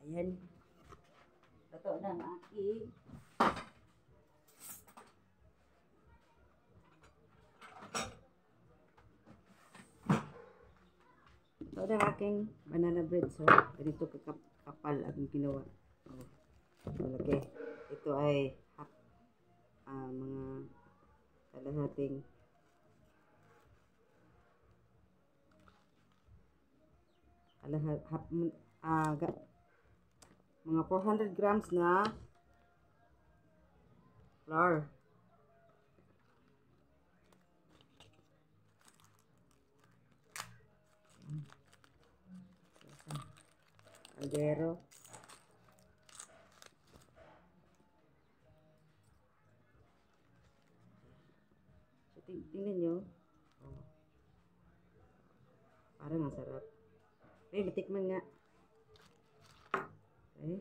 Ayan. Totoo na ang aking ito ang aking banana bread. So, ganito kapal ang ginawa. Oh, malaki. Ito ay mga kalahating mga 400 grams na flour. Kaldero. So, tingnan nyo. Oh. Parang ang sarap. Matikman nga. Okay.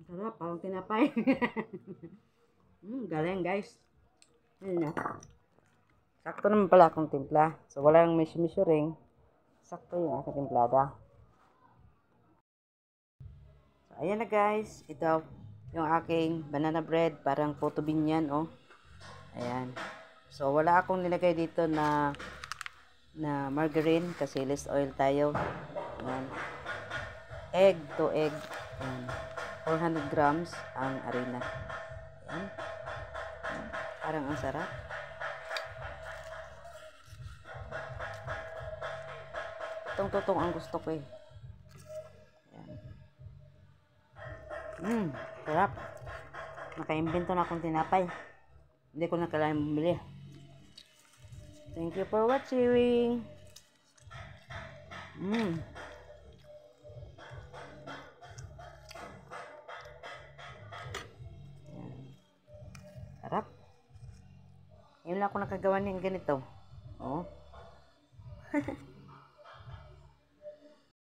Sarap. Parang tinapay. Galing guys. Ayun na. Sakto naman pala akong timpla. So, wala nang measuring. Sakto yung aking timplada. So, ayan na guys. Ito yung aking banana bread. Parang photo binyan, oh. Ayan. So, wala akong nilagay dito na margarine kasi less oil tayo. Ayan. Egg to egg. Ayan. 400 grams ang harina. Ayan. Parang ang sarap. Tutong-tutong ang gusto ko eh. Ayan. Sarap. Nakaimbento na akong tinapay. Hindi ko na kailangan bumili. Thank you for watching. Sarap. Yun lang ako nakagawa ng ganito. Oh.